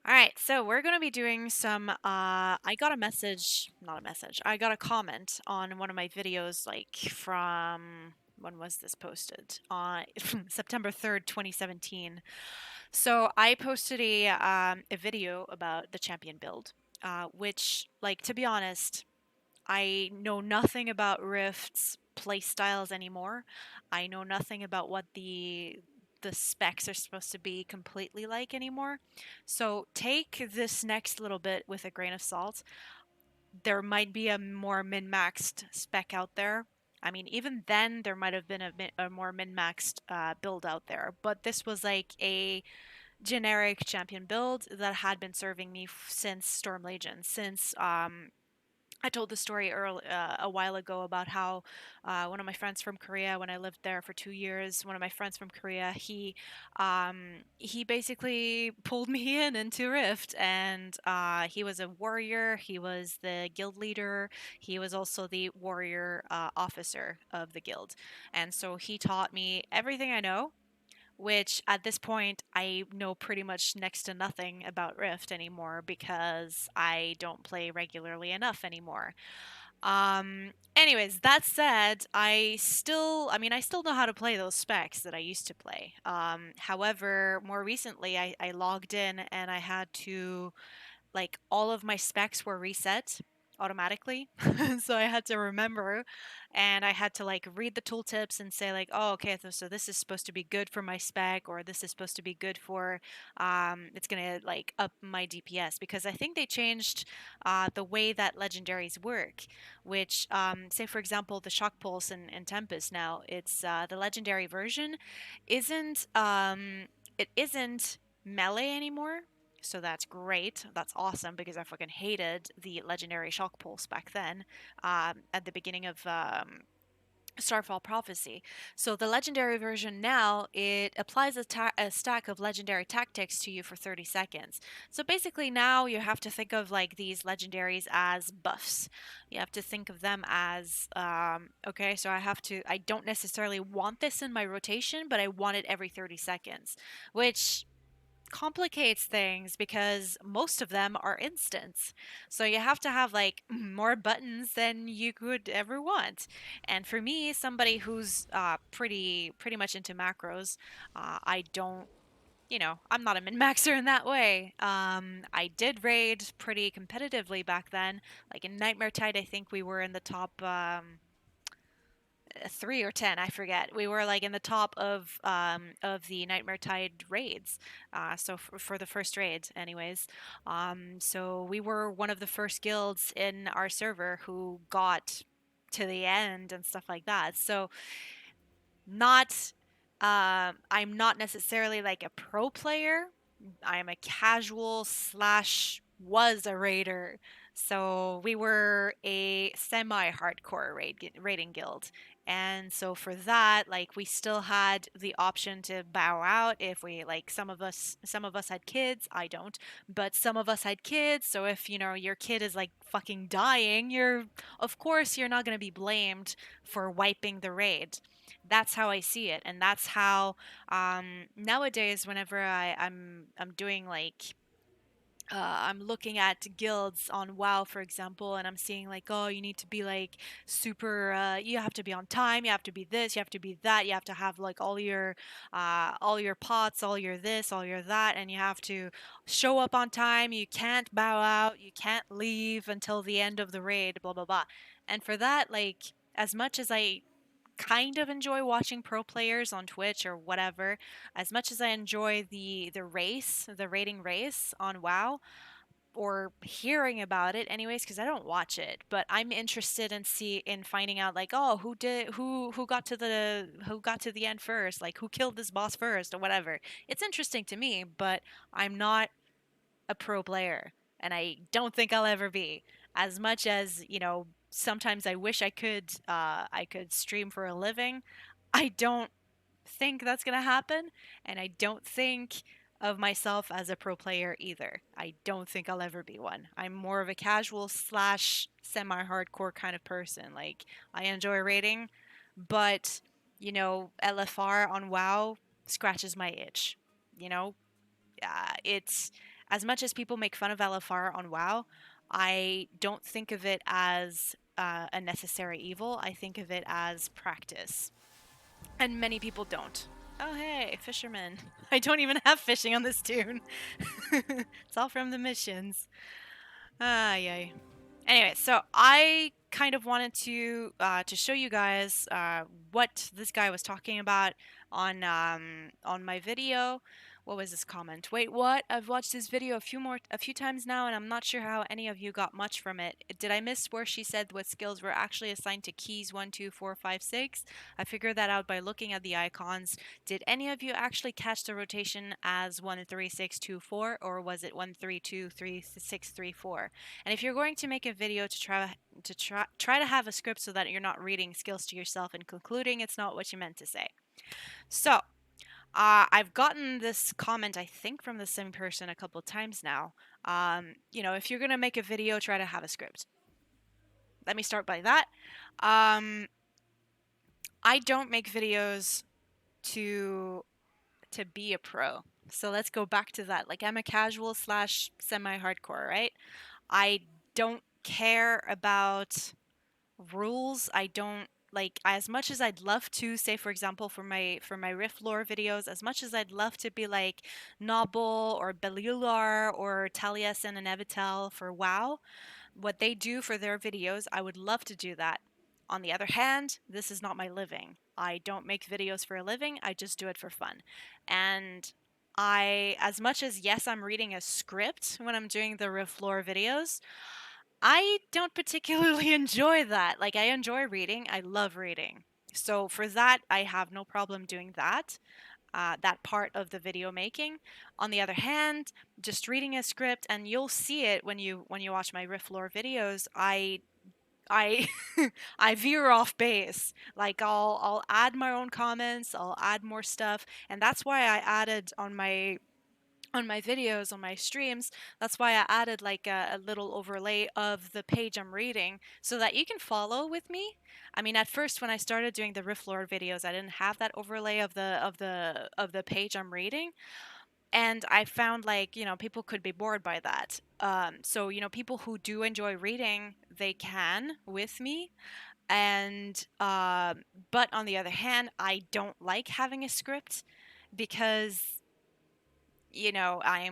All right, so we're going to be doing some I got a message, not a message. I got a comment on one of my videos like from when was this posted? On September 3rd, 2017. So I posted a video about the champion build, which like to be honest, I know nothing about Rift's playstyles anymore. I know nothing about what the specs are supposed to be completely like anymore. So take this next little bit with a grain of salt. There might be a more min-maxed spec out there. I mean, even then, there might have been a more min-maxed build out there, but this was like a generic champion build that had been serving me since Storm Legion, since I told the story a while ago about how one of my friends from Korea, when I lived there for 2 years, one of my friends from Korea, he basically pulled me into Rift, and he was a warrior. He was the guild leader. He was also the warrior officer of the guild, and so he taught me everything I know, which at this point I know pretty much next to nothing about Rift anymore because I don't play regularly enough anymore. Anyways, that said, I still know how to play those specs that I used to play. However, more recently I logged in and I had to like all of my specs were reset automatically. So I had to remember and I had to like read the tooltips and say like, oh, okay, so this is supposed to be good for my spec, or this is supposed to be good for it's gonna like up my DPS, because I think they changed the way that legendaries work, which say for example the shock pulse and Tempest now, it's the legendary version isn't it isn't melee anymore, so that's great. That's awesome because I fucking hated the legendary shock pulse back then, at the beginning of Starfall Prophecy. So the legendary version now, it applies a stack of legendary tactics to you for 30 seconds. So basically now you have to think of like these legendaries as buffs. You have to think of them as okay, so I don't necessarily want this in my rotation, but I want it every 30 seconds, which complicates things because most of them are instants. So you have to have like more buttons than you could ever want. And for me, somebody who's pretty much into macros, I don't. I'm not a min maxer in that way. I did raid pretty competitively back then. Like in Nightmare Tide, I think we were in the top 3 or 10, I forget. We were like in the top of the Nightmare Tide raids. So for the first raid, anyways. So we were one of the first guilds in our server who got to the end and stuff like that. So not I'm not necessarily like a pro player. I'm a casual slash was a raider. So we were a semi-hardcore raiding guild. And so for that, like we still had the option to bow out if we like some of us had kids, I don't, but some of us had kids, so if your kid is like fucking dying, of course you're not going to be blamed for wiping the raid. That's how I see it, and that's how nowadays whenever I'm doing like I'm looking at guilds on WoW, for example, and I'm seeing like, oh, you need to be like super. You have to be on time. You have to be this. You have to be that. You have to have like all your pots, all your this, all your that, and you have to show up on time. You can't bow out. You can't leave until the end of the raid. Blah blah blah. And for that, like, as much as I kind of enjoy watching pro players on Twitch or whatever, as much as I enjoy the rating race on WoW, or hearing about it anyways, because I don't watch it, but I'm interested in finding out like, oh, who got to the end first, like who killed this boss first or whatever. It's interesting to me, but I'm not a pro player, and I don't think I'll ever be. As much as, sometimes I wish I could stream for a living, I don't think that's going to happen, and I don't think of myself as a pro player either. I don't think I'll ever be one. I'm more of a casual slash semi-hardcore kind of person. Like, I enjoy raiding, but LFR on WoW scratches my itch. You know, it's as much as people make fun of LFR on WoW, I don't think of it as a necessary evil. I think of it as practice. And many people don't. Oh, hey, fisherman. I don't even have fishing on this tune. It's all from the missions. Yay. Anyway, so I kind of wanted to show you guys what this guy was talking about on my video. What was this comment? Wait, what? I've watched this video a few times now, and I'm not sure how any of you got much from it. Did I miss where she said what skills were actually assigned to keys 1, 2, 4, 5, 6? I figured that out by looking at the icons. Did any of you actually catch the rotation as 1, 3, 6, 2, 4, or was it 1, 3, 2, 3, 6, 3, 4? And if you're going to make a video to try to have a script so that you're not reading skills to yourself and concluding it's not what you meant to say. So, I've gotten this comment, I think, from the same person a couple of times now. If you're going to make a video, try to have a script. Let me start by that. I don't make videos to be a pro. So let's go back to that. Like, I'm a casual slash semi-hardcore, right? I don't care about rules. I don't like, as much as I'd love to say, for example, for my riff lore videos, as much as I'd love to be like Noble or Belular or Taliesin and Evitel for WoW, what they do for their videos, I would love to do that. On the other hand, this is not my living. I don't make videos for a living. I just do it for fun. And as much as, yes, I'm reading a script when I'm doing the riff lore videos, I don't particularly enjoy that. Like, I enjoy reading. I love reading. So for that, I have no problem doing that. That part of the video making. On the other hand, just reading a script, and you'll see it when you watch my riff lore videos. I I veer off base. Like, I'll add my own comments. I'll add more stuff, and that's why I added on my videos, on my streams, that's why I added like a little overlay of the page I'm reading so that you can follow with me. I mean, at first when I started doing the Rift Lord videos, I didn't have that overlay of the page I'm reading. And I found, like, people could be bored by that. So, people who do enjoy reading, they can with me. And but on the other hand, I don't like having a script because I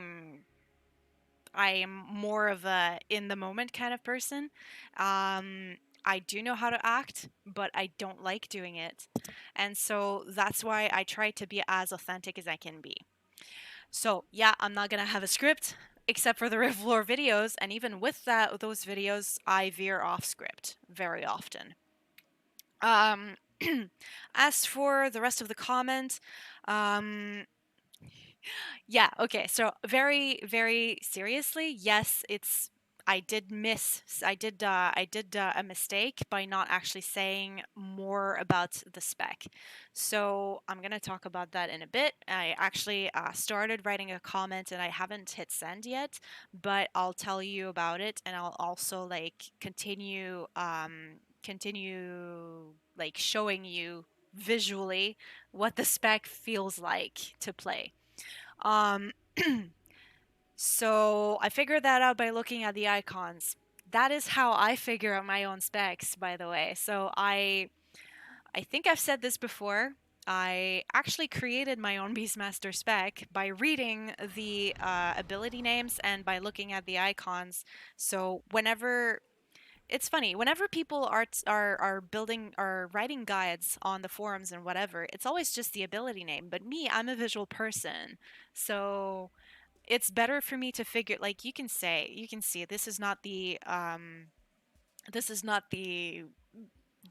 am more of a in the moment kind of person. I do know how to act, but I don't like doing it. And so that's why I try to be as authentic as I can be. So, yeah, I'm not going to have a script except for the Rivlore videos, and even with those videos, I veer off script very often. Um as for the rest of the comment, yeah, okay. So very, very seriously, yes, I did a mistake by not actually saying more about the spec. So I'm gonna talk about that in a bit. I actually started writing a comment and I haven't hit send yet, but I'll tell you about it, and I'll also like continue like showing you visually what the spec feels like to play. Um, so I figured that out by looking at the icons. That is how I figure out my own specs, by the way. So I think I've said this before. I actually created my own Beastmaster spec by reading the ability names and by looking at the icons. So whenever it's funny, whenever people are writing guides on the forums and whatever, it's always just the ability name. But me, I'm a visual person, so it's better for me to figure, like, you can see this is not the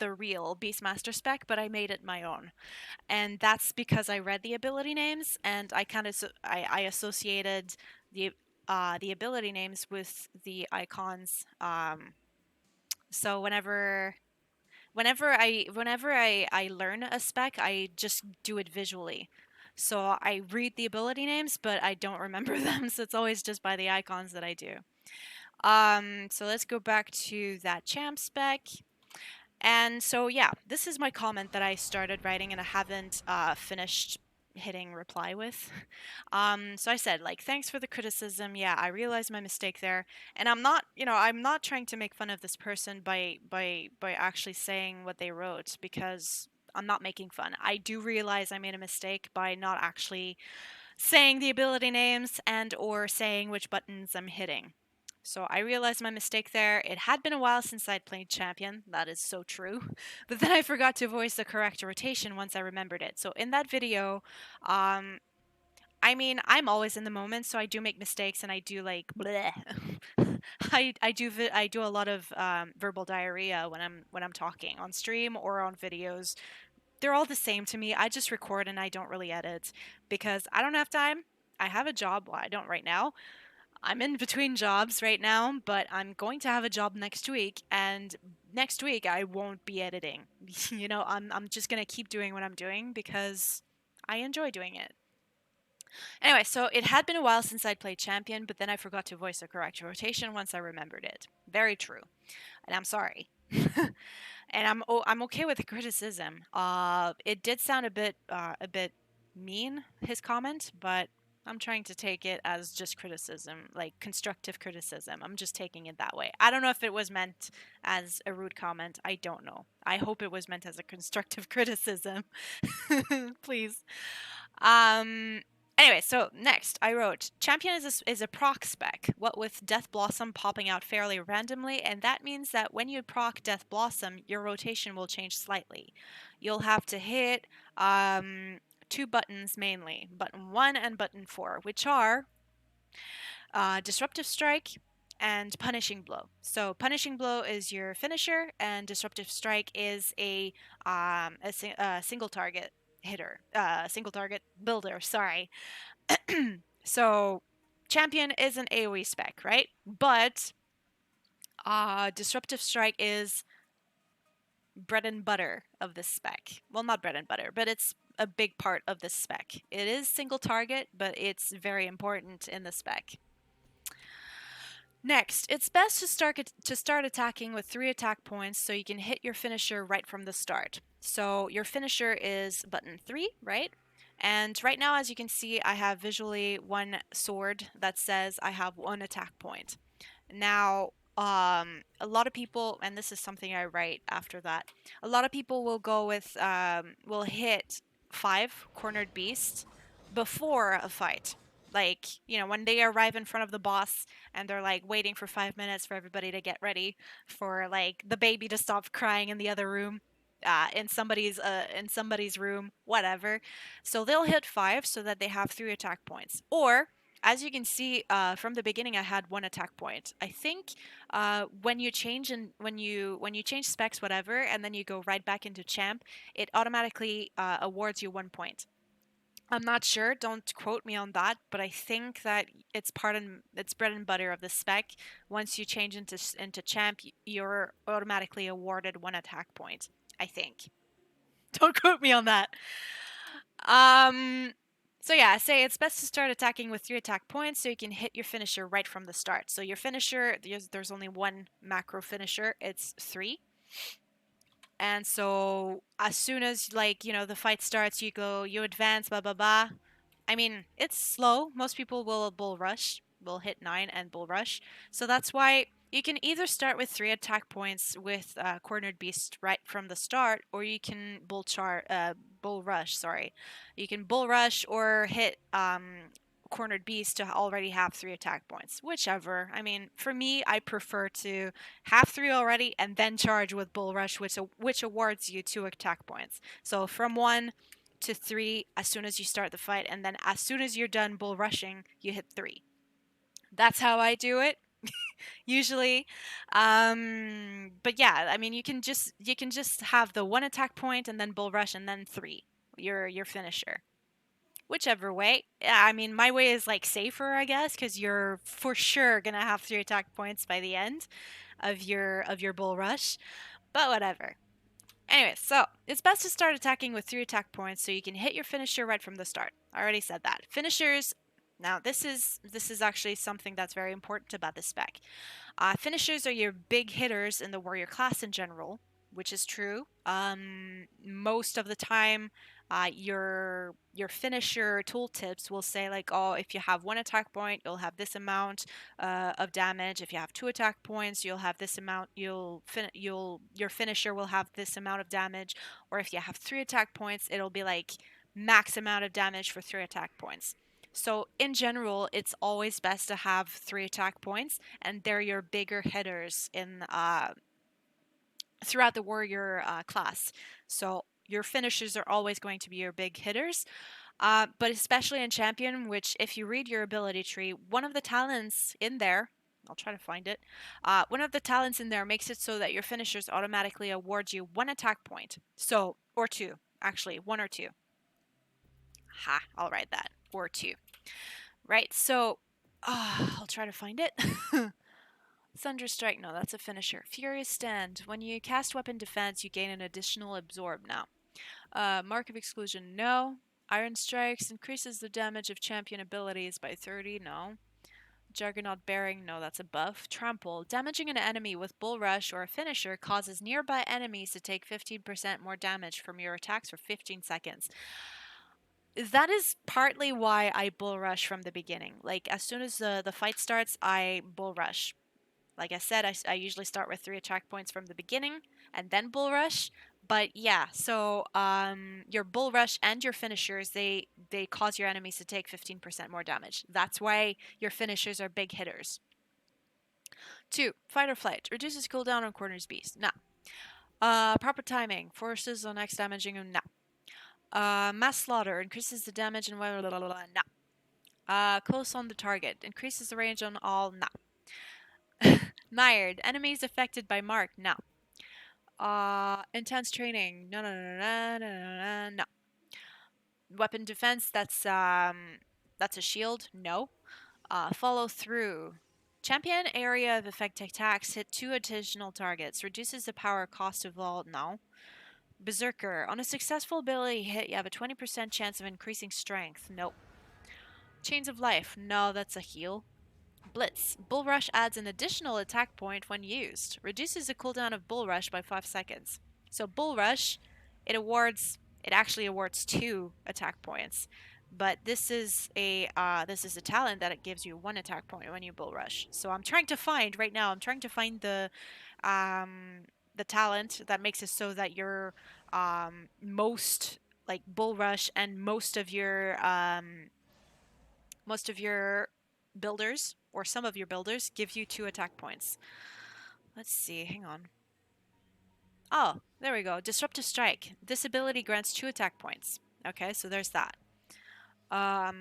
real Beastmaster spec, but I made it my own. And that's because I read the ability names and I kind of I associated the ability names with the icons. So whenever I learn a spec, I just do it visually. So I read the ability names, but I don't remember them. So it's always just by the icons that I do. So let's go back to that champ spec. And so, yeah, this is my comment that I started writing and I haven't finished hitting reply with. So I said, like, thanks for the criticism. Yeah, I realized my mistake there. And I'm not, I'm not trying to make fun of this person by actually saying what they wrote, because I'm not making fun. I do realize I made a mistake by not actually saying the ability names and or saying which buttons I'm hitting. So I realized my mistake there. It had been a while since I'd played champion. That is so true. But then I forgot to voice the correct rotation once I remembered it. So in that video, um, I mean, I'm always in the moment, so I do make mistakes and I do like bleh. I do a lot of verbal diarrhea when I'm talking on stream or on videos. They're all the same to me. I just record and I don't really edit because I don't have time. I have a job. Well, I don't right now. I'm in between jobs right now, but I'm going to have a job next week, and next week I won't be editing. I'm just gonna keep doing what I'm doing because I enjoy doing it. Anyway, so it had been a while since I'd played champion, but then I forgot to voice the correct rotation once I remembered it. Very true, and I'm sorry. And I'm okay with the criticism. It did sound a bit mean, his comment, but I'm trying to take it as just criticism, like constructive criticism. I'm just taking it that way. I don't know if it was meant as a rude comment. I don't know. I hope it was meant as a constructive criticism. Please. Um, anyway, so next I wrote Champion is a proc spec, what with Death Blossom popping out fairly randomly, and that means that when you proc Death Blossom, your rotation will change slightly. You'll have to hit two buttons mainly, button 1 and button 4, which are Disruptive Strike and Punishing Blow. So Punishing Blow is your finisher, and Disruptive Strike is a single target hitter, single target builder. Sorry. So Champion is an AOE spec, right? But Disruptive Strike is bread and butter of this spec. Well, not bread and butter, but it's a big part of this spec. It is single target, but it's very important in the spec. Next, it's best to start attacking with 3 attack points so you can hit your finisher right from the start. So your finisher is button 3, right? And right now, as you can see, I have visually one sword that says I have 1 attack point. Now, a lot of people, and this is something I write after that, a lot of people will go with, will hit 5 cornered beasts before a fight. Like, when they arrive in front of the boss and they're like waiting for 5 minutes for everybody to get ready for like the baby to stop crying in the other room, in somebody's room, whatever. So they'll hit 5 so that they have 3 attack points. Or as you can see from the beginning, I had 1 attack point. I think when you change when you change specs, whatever, and then you go right back into champ, it automatically awards you 1 point. I'm not sure. Don't quote me on that, but I think that it's bread and butter of the spec. Once you change into champ, you're automatically awarded 1 attack point. I think. Don't quote me on that. So yeah, I say it's best to start attacking with 3 attack points so you can hit your finisher right from the start. So your finisher, there's only 1 macro finisher. It's 3. And so as soon as the fight starts, you advance, blah blah blah. I mean, it's slow. Most people will bull rush, will hit 9 and bull rush. So that's why you can either start with 3 attack points with Cornered Beast right from the start, or you can bull rush. Sorry, you can bull rush or hit Cornered Beast to already have 3 attack points. Whichever. I mean, for me, I prefer to have 3 already and then charge with bull rush, which awards you 2 attack points. So from 1 to 3 as soon as you start the fight, and then as soon as you're done bull rushing, you hit 3. That's how I do it usually. But yeah, I mean, you can just have the 1 attack point and then bull rush and then 3, your finisher. Whichever way. I mean, my way is like safer, I guess, because you're for sure gonna have 3 attack points by the end of your bull rush. But whatever. Anyway, so it's best to start attacking with 3 attack points so you can hit your finisher right from the start. I already said that. Finishers. Now this is actually something that's very important about this spec. Finishers are your big hitters in the warrior class in general, which is true. Most of the time, Your finisher tooltips will say like, oh, if you have one attack point, you'll have this amount of damage. If you have two attack points, you'll have this amount. Your finisher will have this amount of damage. Or if you have three attack points, it'll be like max amount of damage for three attack points. So in general, it's always best to have three attack points, and they're your bigger hitters in throughout the warrior class. So your finishers are always going to be your big hitters. But especially in champion, which if you read your ability tree, one of the talents in there, I'll try to find it. One of the talents in there makes it so that your finishers automatically award you one attack point. So, or two, actually, one or two. Ha, I'll write that. Or two. Right, so I'll try to find it. Thunder Strike, no, that's a finisher. Furious Stand. When you cast Weapon Defense, you gain an additional Absorb now. Mark of Exclusion, no. Iron Strikes increases the damage of champion abilities by 30, no. Juggernaut Bearing, no, that's a buff. Trample. Damaging an enemy with Bull Rush or a finisher causes nearby enemies to take 15% more damage from your attacks for 15 seconds. That is partly why I Bull Rush from the beginning. Like, as soon as the fight starts, I Bull Rush. Like I said, I usually start with 3 attack points from the beginning and then Bull Rush. But yeah, so your Bull Rush and your finishers, they cause your enemies to take 15% more damage. That's why your finishers are big hitters. 2. Fight or Flight. Reduces cooldown on Corner's Beast. No. Proper Timing. Forces on X damaging him. No. Mass Slaughter. Increases the damage and blah, blah, blah, blah, blah. No. Close on the target. Increases the range on all. No. Mired. Enemies affected by Mark. No. Intense training. No, no, no, no, no, no, no, no. Weapon defense. That's a shield. No. Follow through. Champion area of effect attacks hit 2 additional targets. Reduces the power cost of all. No. Berserker. On a successful ability hit, you have a 20% chance of increasing strength. Nope. Chains of Life. No, that's a heal. Blitz. Bull Rush adds an additional attack point when used. Reduces the cooldown of Bull Rush by 5 seconds. So Bull Rush, it actually awards 2 attack points. But this is a talent that it gives you 1 attack point when you Bull Rush. So I'm trying to find the talent that makes it so that your most like Bull Rush and most of your builders or some of your builders give you 2 attack points. Let's see, hang on. Oh, there we go. Disruptive Strike. This ability grants 2 attack points. Okay, so there's that. But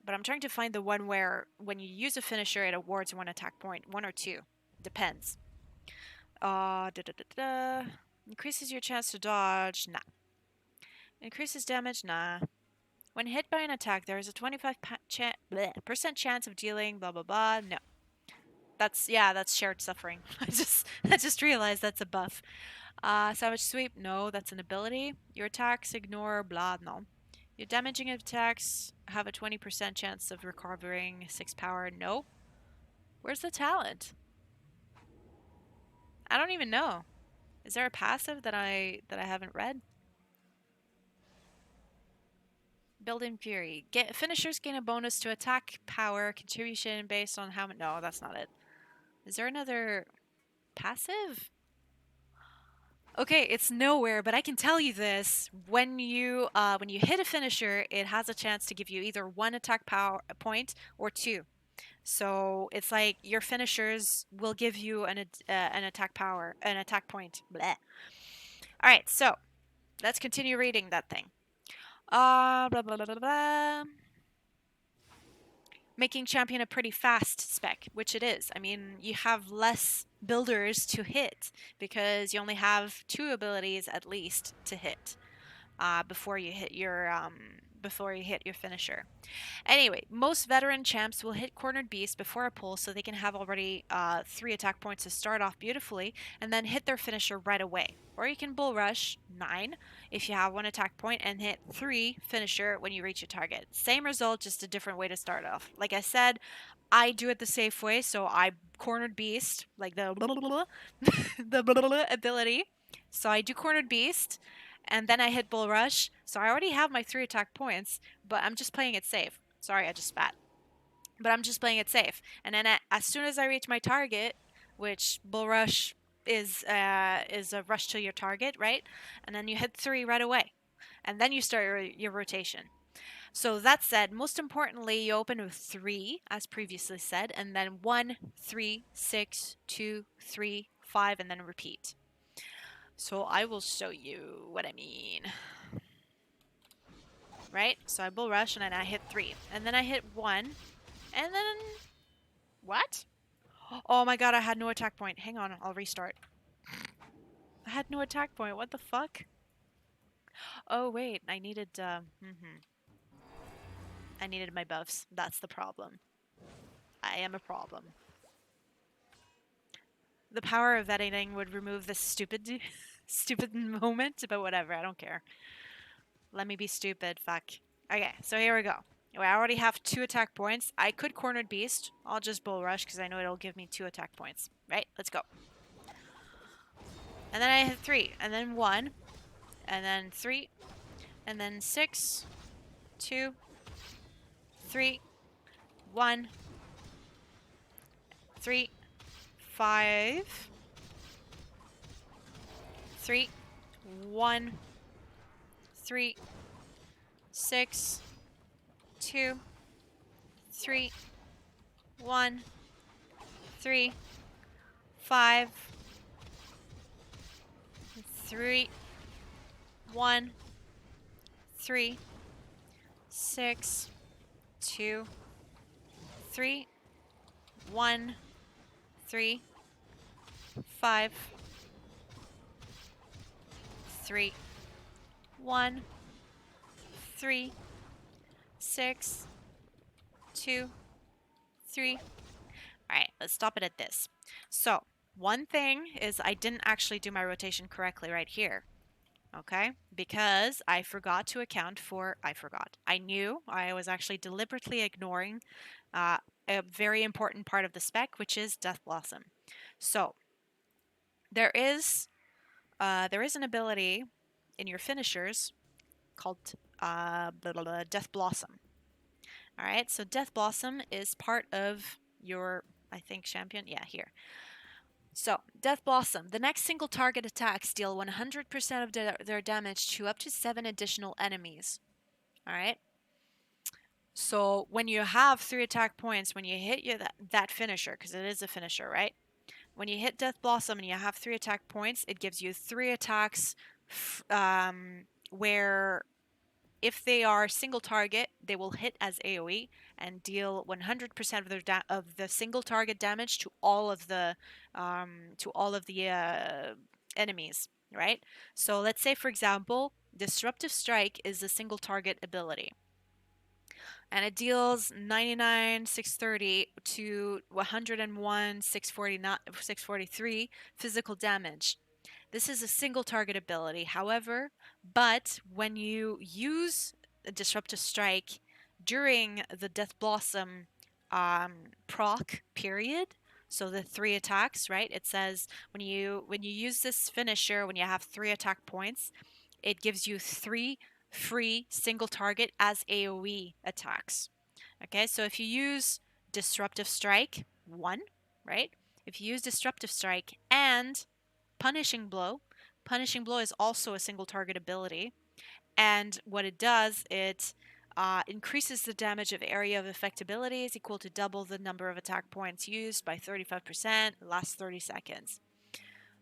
I'm trying to find the one where when you use a finisher, it awards 1 attack point. 1 or 2. Depends. Increases your chance to dodge. Nah. Increases damage. Nah. When hit by an attack, there is a 25% chance of dealing blah blah blah. No. That's shared suffering. I just realized that's a buff. Savage Sweep, no, that's an ability. Your attacks ignore blah, no. Your damaging attacks have a 20% chance of recovering 6 power, no. Where's the talent? I don't even know. Is there a passive that I haven't read? Built-in Fury. Finishers gain a bonus to attack power contribution based on how much. No, that's not it. Is there another passive? Okay, it's nowhere, but I can tell you this: when you hit a finisher, it has a chance to give you either 1 attack power point or 2. So it's like your finishers will give you an attack point. Bleh. All right, so let's continue reading that thing. Blah, blah, blah, blah, blah. Making champion a pretty fast spec, which it is. I mean, you have less builders to hit because you only have 2 abilities at least to hit before you hit your finisher. Anyway, most veteran champs will hit Cornered Beast before a pull so they can have already 3 attack points to start off beautifully and then hit their finisher right away. Or you can Bull Rush 9 if you have 1 attack point and hit 3 finisher when you reach your target. Same result, just a different way to start off. Like I said, I do it the safe way, so I Cornered Beast, like the ability. So I do Cornered Beast, and then I hit Bull Rush. So I already have my 3 attack points, but I'm just playing it safe. Sorry, I just spat. But I'm just playing it safe. And then as soon as I reach my target, which Bull Rush is a rush to your target, right? And then you hit 3 right away. And then you start your rotation. So that said, most importantly, you open with 3, as previously said, and then 1, 3, 6, 2, 3, 5, and then repeat. So I will show you what I mean. Right? So I bull rush and then I hit 3. And then I hit 1. And then... What? Oh my god, I had no attack point. Hang on, I'll restart. I had no attack point. What the fuck? Oh wait, I needed... I needed my buffs. That's the problem. I am a problem. The power of editing would remove this stupid... stupid moment, but whatever, I don't care. Let me be stupid, fuck. Okay, so here we go. I already have 2 attack points. I could Cornered Beast. I'll just Bull Rush because I know it'll give me 2 attack points. Right? Let's go. And then I hit 3. And then 1. And then 3. And then 6. 2. 3. 1. 3. 5. 3. 1. 3. 6. 2. 3. 1. 3. 5. 3. 1. 3. 6. 2. 3. 1. 3. 5. 3. 1. 3. 6. 2. 3. Alright, let's stop it at this. So, one thing is I didn't actually do my rotation correctly right here. Okay? Because I forgot to account for... I knew I was actually deliberately ignoring a very important part of the spec, which is Death Blossom. So, there is an ability in your finishers called Death Blossom. Alright, so Death Blossom is part of your, I think, champion. Yeah, here. So, Death Blossom. The next single target attacks deal 100% of their damage to up to 7 additional enemies. Alright? So, when you have 3 attack points, when you hit that finisher, because it is a finisher, right? When you hit Death Blossom and you have 3 attack points, it gives you 3 attacks where if they are single target, they will hit as AoE and deal 100% of the single target damage to all of the enemies, right? So let's say, for example, Disruptive Strike is a single target ability, and it deals 99 630 to 101 643 physical damage. This is a single target ability, however, but when you use a Disruptive Strike during the Death Blossom proc period, so the 3 attacks, right? It says when you use this finisher, when you have 3 attack points, it gives you 3 free single target as AoE attacks. Okay, so if you use Disruptive Strike 1, right? If you use Disruptive Strike and Punishing Blow. Punishing Blow is also a single target ability, and what it does, it increases the damage of area of effect abilities equal to double the number of attack points used by 35%, lasts 30 seconds.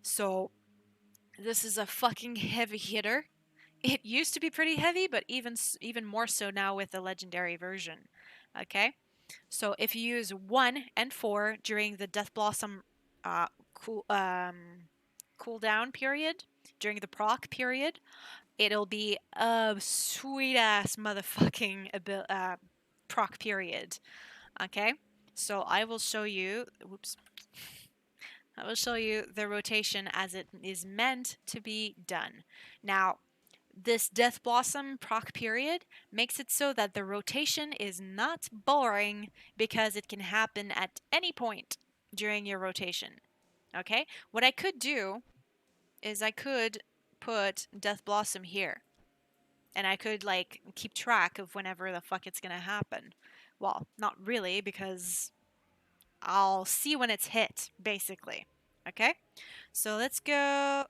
So this is a fucking heavy hitter. It used to be pretty heavy, but even more so now with the legendary version. Okay? So if you use 1 and 4 during the Death Blossom cooldown period, during the proc period, it'll be a sweet ass motherfucking proc period. Okay? So I will show you, I will show you the rotation as it is meant to be done. Now, this Death Blossom proc period makes it so that the rotation is not boring because it can happen at any point during your rotation. Okay? What I could do is I could put Death Blossom here. And I could, like, keep track of whenever the fuck it's gonna happen. Well, not really, because I'll see when it's hit, basically. Okay? So let's go...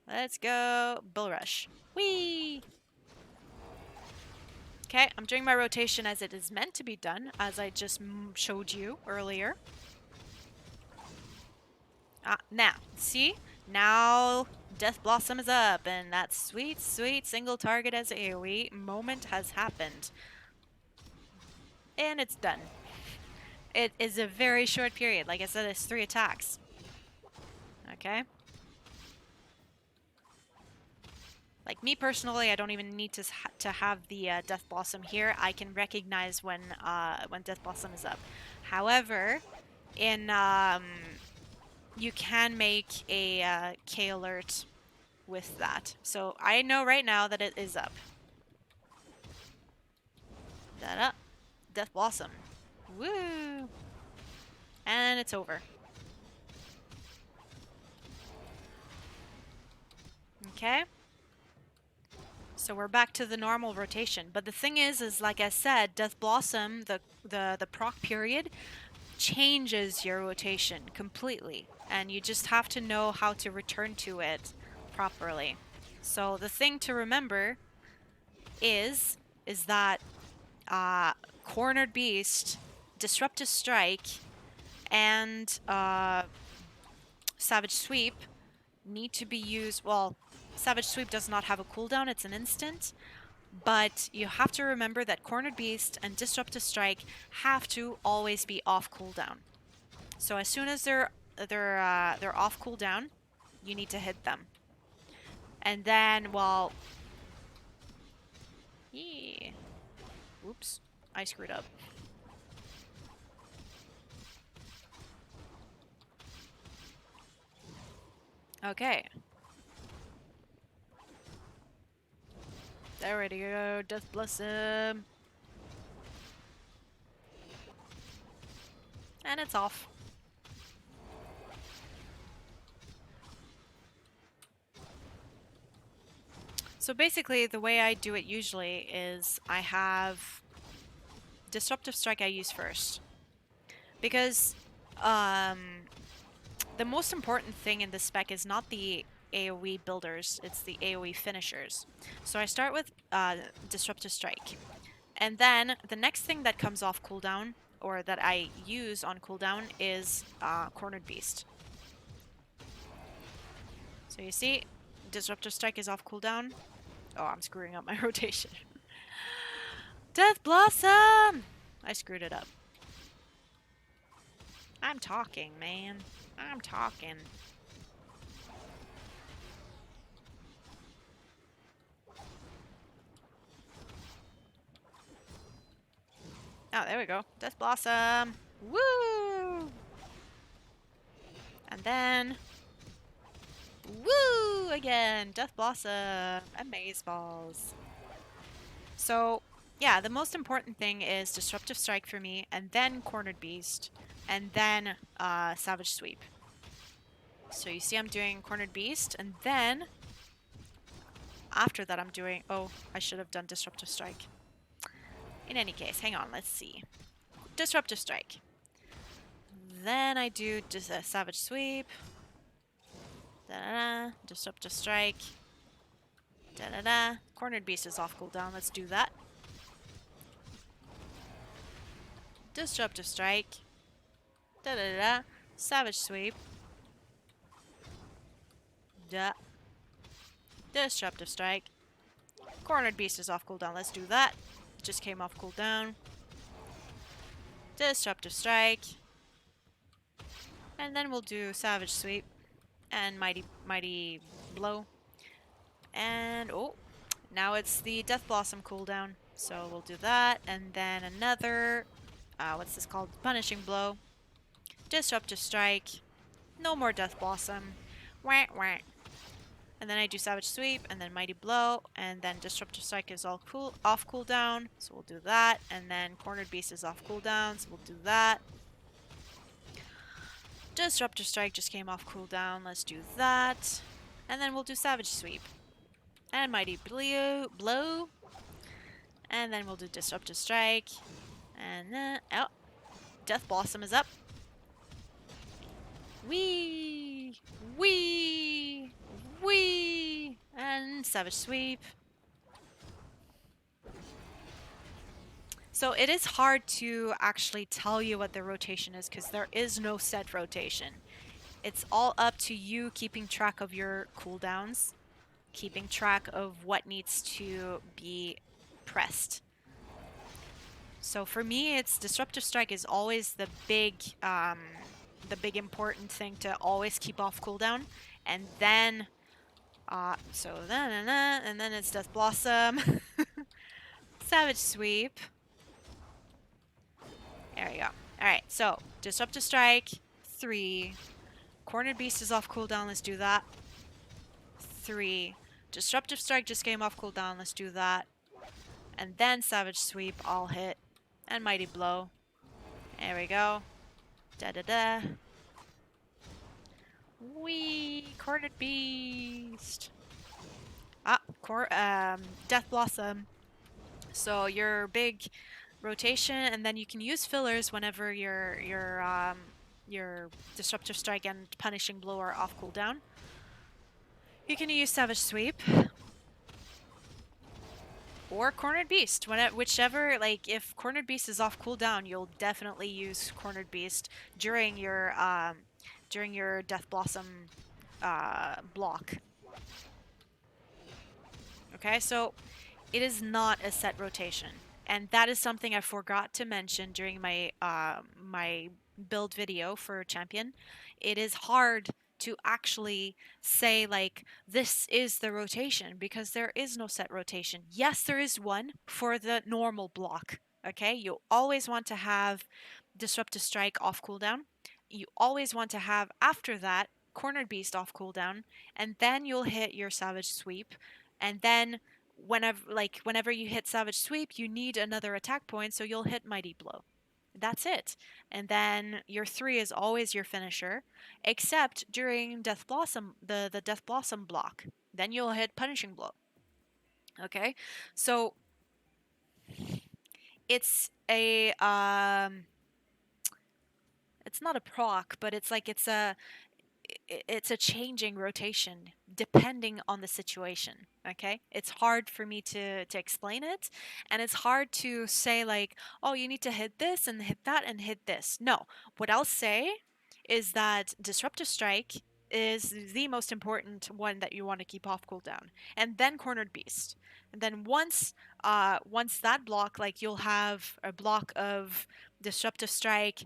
Let's go Bull Rush. Whee! Okay, I'm doing my rotation as it is meant to be done, as I just showed you earlier. Now, see? Now Death Blossom is up, and that sweet, sweet single target as AoE moment has happened. And it's done. It is a very short period. Like I said, it's 3 attacks. Okay? Like me personally, I don't even need to have the Death Blossom here. I can recognize when Death Blossom is up. However, in you can make a K alert with that. So I know right now that it is up. Da-da. Death Blossom. Woo! And it's over. Okay? So we're back to the normal rotation. But the thing is like I said, Death Blossom, the proc period, changes your rotation completely. And you just have to know how to return to it properly. So the thing to remember is that Cornered Beast, Disruptive Strike, and Savage Sweep need to be used. Well, Savage Sweep does not have a cooldown, it's an instant. But you have to remember that Cornered Beast and Disruptive Strike have to always be off cooldown. So as soon as they're off cooldown, you need to hit them. And then, well, yeah. Oops, I screwed up. Okay. There we go, Death Blossom. And it's off. So basically, the way I do it usually is I have Disruptive Strike I use first. Because the most important thing in this spec is not the AoE builders, it's the AoE finishers. So I start with Disruptive Strike. And then the next thing that comes off cooldown, or that I use on cooldown, is Cornered Beast. So you see, Disruptive Strike is off cooldown. Oh, I'm screwing up my rotation. Death Blossom! I screwed it up. I'm talking, man. I'm talking. Oh, there we go. Death Blossom. Woo! And then... woo! Again. Death Blossom. Amazeballs. So, yeah, the most important thing is Disruptive Strike for me, and then Cornered Beast, and then Savage Sweep. So you see I'm doing Cornered Beast, and then after that I'm doing... oh, I should have done Disruptive Strike. In any case, hang on, let's see. Disruptive Strike. Then I do Savage Sweep. Da-da-da. Disruptive Strike. Da-da-da. Cornered Beast is off cooldown, let's do that. Disruptive Strike. Da-da-da. Savage Sweep. Da. Disruptive Strike. Cornered Beast is off cooldown, let's do that. It just came off cooldown. Disruptive Strike. And then we'll do Savage Sweep. And Mighty Blow. And, oh, now it's the Death Blossom cooldown. So we'll do that. And then another, what's this called? Punishing Blow. Disruptive Strike. No more Death Blossom. Wah, wah. And then I do Savage Sweep, and then Mighty Blow, and then Disruptive Strike is all off cooldown, so we'll do that. And then Cornered Beast is off cooldown, so we'll do that. Disruptive Strike just came off cooldown, let's do that. And then we'll do Savage Sweep. And Mighty Blow. And then we'll do Disruptive Strike. And then, oh, Death Blossom is up. Wee! Wee! Wee! And Savage Sweep. So it is hard to actually tell you what the rotation is because there is no set rotation. It's all up to you keeping track of your cooldowns, keeping track of what needs to be pressed. So for me, it's Disruptive Strike is always the big important thing to always keep off cooldown, and then and then it's Death Blossom, Savage Sweep. There we go. All right, so Disruptive Strike, 3. Cornered Beast is off cooldown. Let's do that. 3. Disruptive Strike just came off cooldown. Let's do that. And then Savage Sweep, I'll hit. And Mighty Blow. There we go. Da-da-da. Wee! Cornered Beast. Death Blossom. So your big rotation, and then you can use fillers whenever your Disruptive Strike and Punishing Blow are off cooldown. You can use Savage Sweep. Or Cornered Beast, whichever, like, if Cornered Beast is off cooldown, you'll definitely use Cornered Beast during your Death Blossom block. Okay, so it is not a set rotation, and that is something I forgot to mention during my my build video for Champion. It is hard to actually say, like, this is the rotation, because there is no set rotation. Yes, there is one for the normal block. Okay, you always want to have Disruptive Strike off cooldown. You always want to have, after that, Cornered Beast off cooldown, and then you'll hit your Savage Sweep, and then whenever you hit Savage Sweep, you need another attack point, so you'll hit Mighty Blow. That's it. And then your 3 is always your finisher, except during Death Blossom, the Death Blossom block. Then you'll hit Punishing Blow. Okay? So it's a it's not a proc, but it's a changing rotation depending on the situation. Okay, it's hard for me to explain it, and it's hard to say, like, oh, you need to hit this and hit that and hit this. No, what I'll say is that Disruptive Strike is the most important one that you want to keep off cooldown, and then Cornered Beast. And then once that block, like, you'll have a block of Disruptive Strike,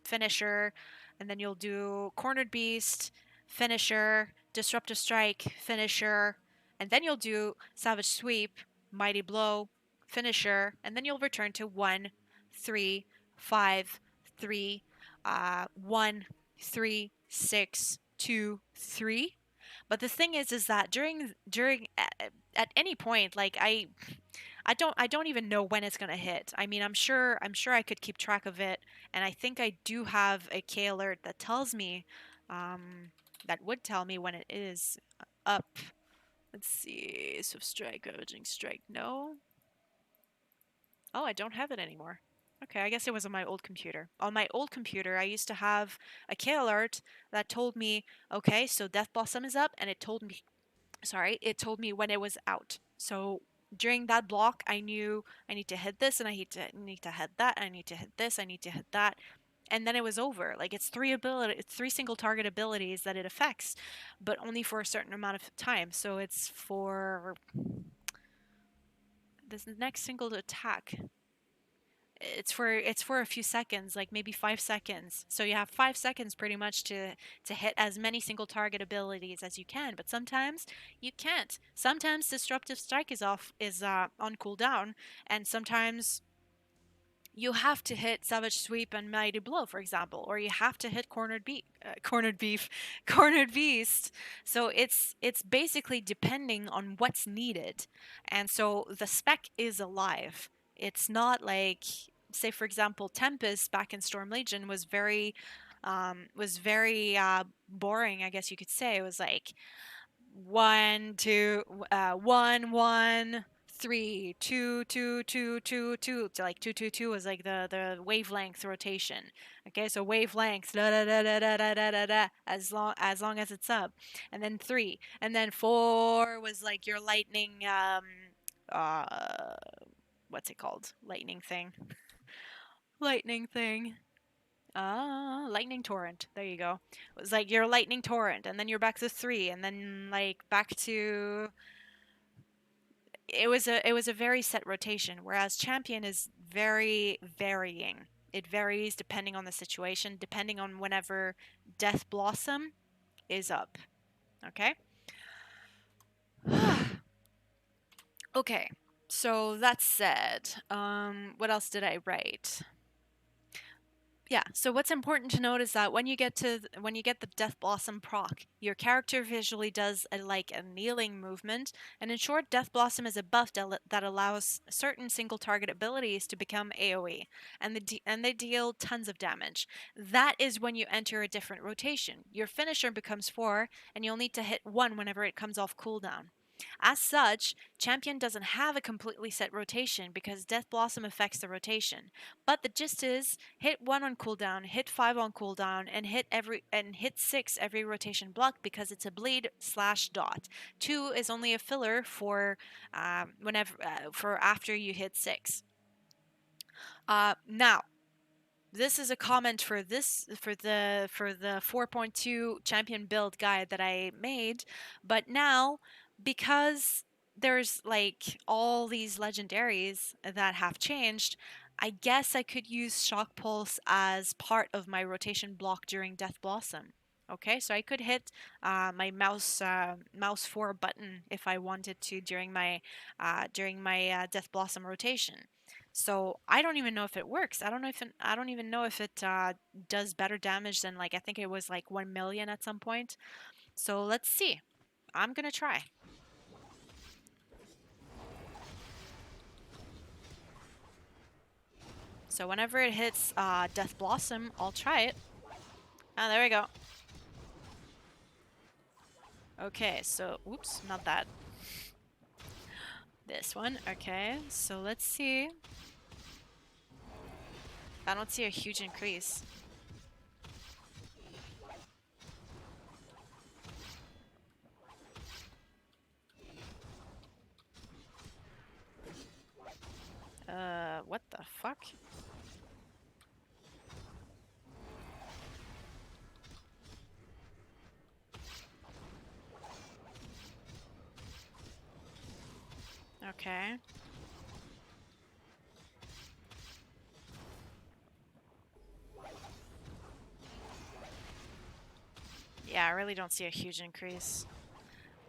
finisher, and then you'll do Cornered Beast, finisher, Disruptive Strike, finisher, and then you'll do Savage Sweep, Mighty Blow, finisher, and then you'll return to 1, 3, 5, 3, 1, 3, 6, 2, 3. But the thing is that during at any point, like, I don't even know when it's gonna hit. I mean, I'm sure I could keep track of it, and I think I do have a K alert that tells me, that would tell me when it is up. Let's see, Swift Strike, Ravaging Strike, no. Oh, I don't have it anymore. Okay, I guess it was on my old computer. On my old computer, I used to have a K alert that told me, okay, so Death Blossom is up, and it told me when it was out. So during that block, I knew I need to hit this, and I need to hit that, and I need to hit this, I need to hit that, and then it was over. Like, it's 3 single target abilities that it affects, but only for a certain amount of time. So it's for this next single attack. It's for a few seconds, like maybe 5 seconds. So you have 5 seconds pretty much to hit as many single target abilities as you can. But sometimes you can't. Sometimes Disruptive Strike is on cooldown, and sometimes you have to hit Savage Sweep and Mighty Blow, for example, or you have to hit Cornered Beast. So it's basically depending on what's needed, and so the spec is alive. It's not like, say, for example, Tempest back in Storm Legion was very boring, I guess you could say. It was like 1 2 1 1 3 2 2 2 2 2. So like 2 2 2 was like the wavelength rotation. Okay, so wavelength da da da da da da da da da as long as it's up, and then 3, and then 4 was like your lightning uh what's it called, lightning thing, lightning thing. Lightning torrent. There you go. It was like your lightning torrent, and then you're back to 3, and then like back to. It was a very set rotation, whereas champion is very varying. It varies depending on the situation, depending on whenever Death Blossom is up. Okay. Okay. So that said, what else did I write? Yeah, so what's important to note is that when you get the Death Blossom proc, your character visually does a kneeling movement, and in short, Death Blossom is a buff that allows certain single target abilities to become AoE, and they deal tons of damage. That is when you enter a different rotation. Your finisher becomes 4, and you'll need to hit 1 whenever it comes off cooldown. As such, Champion doesn't have a completely set rotation because Death Blossom affects the rotation. But the gist is hit 1 on cooldown, hit 5 on cooldown, and hit 6 every rotation block because it's a bleed slash dot. 2 is only a filler for for after you hit 6. Now, this is a comment for the 4.2 champion build guide that I made, but now because there's like all these legendaries that have changed, I guess I could use Shock Pulse as part of my rotation block during Death Blossom. Okay, so I could hit my mouse 4 button if I wanted to during my Death Blossom rotation. So I don't even know if it works. I don't even know if it does better damage than, like, I think it was like 1 million at some point. So let's see. I'm gonna try. So whenever it hits Death Blossom, I'll try it. Ah, there we go. Okay, so oops, not that. This one. Okay, so let's see. I don't see a huge increase. What the fuck? Okay. Yeah, I really don't see a huge increase.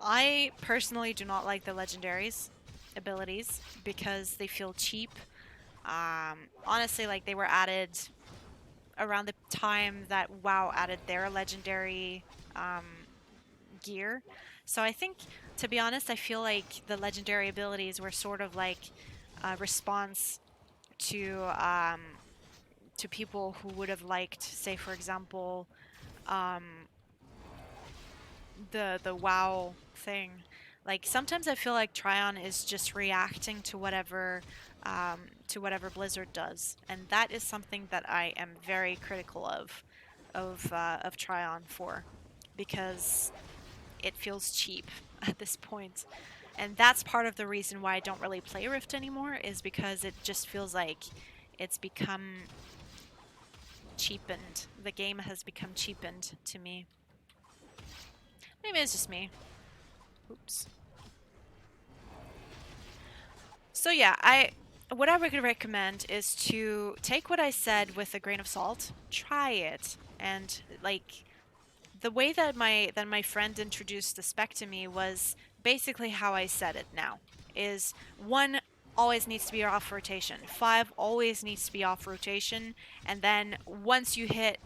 I personally do not like the legendaries abilities because they feel cheap. Honestly, like, they were added around the time that WoW added their legendary gear. So I think, to be honest, I feel like the legendary abilities were sort of like a response to people who would have liked, say, for example, um, the WoW thing. Like, sometimes I feel like Tryon is just reacting to whatever Blizzard does, and that is something that I am very critical of Tryon for, because it feels cheap at this point. And that's part of the reason why I don't really play Rift anymore, is because it just feels like it's become cheapened. The game has become cheapened to me. Maybe it's just me. Oops. So yeah, what I would recommend is to take what I said with a grain of salt, try it, and like the way that my friend introduced the spec to me was basically how I said it now. Is 1 always needs to be off rotation, 5 always needs to be off rotation, and then once you hit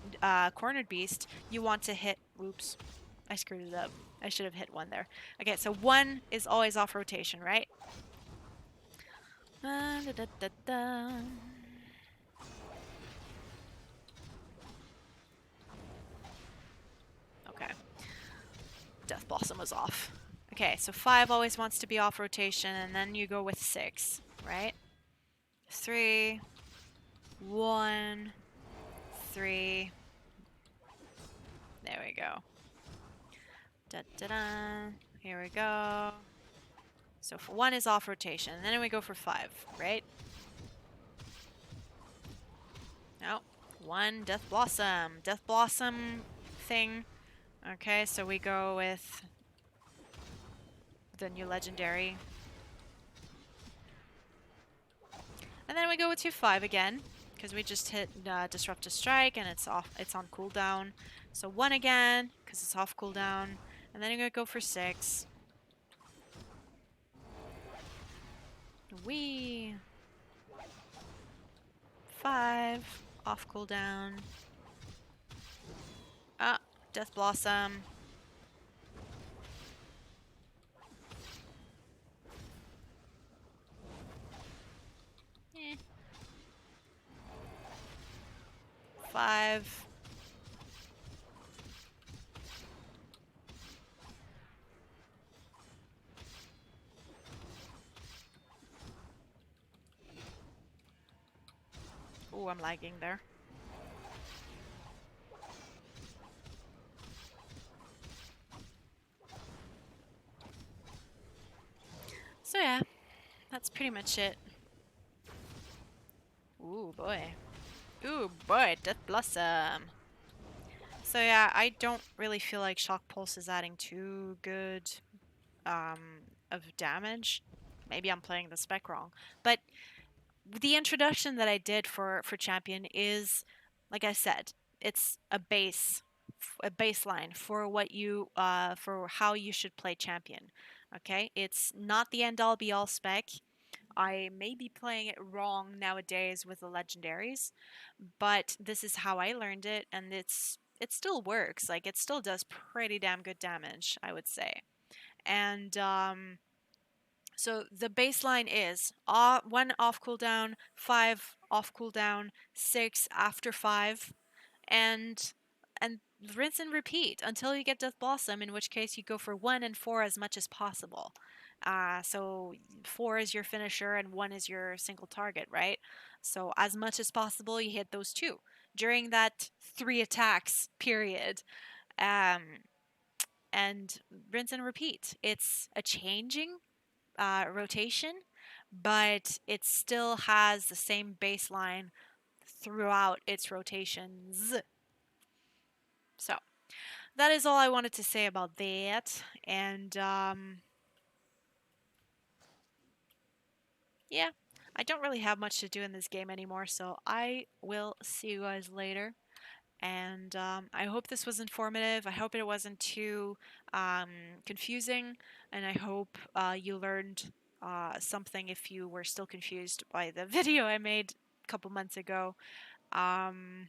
Cornered Beast, you want to hit. Oops, I screwed it up. I should have hit 1 there. Okay, so 1 is always off rotation, right? Da, da, da, da. Okay. Death Blossom was off. Okay, so 5 always wants to be off rotation, and then you go with 6, right? 3, 1, 3. There we go. Da da da. Here we go. So for 1 is off rotation, and then we go for 5, right? No. 1, Death Blossom. Death Blossom thing. Okay, so we go with the new legendary. And then we go with 2-5 again, because we just hit Disruptive Strike and it's off. It's on cooldown. So 1 again, because it's off cooldown. And then you're going to go for 6. Wee. 5. Off cooldown. Ah, Death Blossom. Eh. 5. Ooh, I'm lagging there. So yeah, that's pretty much it. Ooh, boy. Ooh, boy, Death Blossom. So yeah, I don't really feel like Shock Pulse is adding too good of damage. Maybe I'm playing the spec wrong. But the introduction that I did for Champion is, like I said, it's a baseline for what you for how you should play Champion. Okay, it's not the end all be all spec. I may be playing it wrong nowadays with the legendaries, but this is how I learned it, and it still works. Like it still does pretty damn good damage, I would say. And so the baseline is 1 off cooldown, 5 off cooldown, 6 after 5, and and rinse and repeat until you get Death Blossom, in which case you go for 1 and 4 as much as possible. So 4 is your finisher and 1 is your single target, right? So as much as possible, you hit those two during that 3 attacks period. Um, and rinse and repeat. It's a changing rotation, but it still has the same baseline throughout its rotations. So that is all I wanted to say about that. And yeah, I don't really have much to do in this game anymore, so I will see you guys later. And I hope this was informative. I hope it wasn't too um, confusing, and I hope you learned something if you were still confused by the video I made a couple months ago. Um,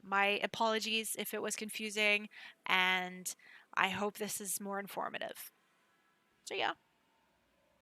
my apologies if it was confusing, and I hope this is more informative. So yeah.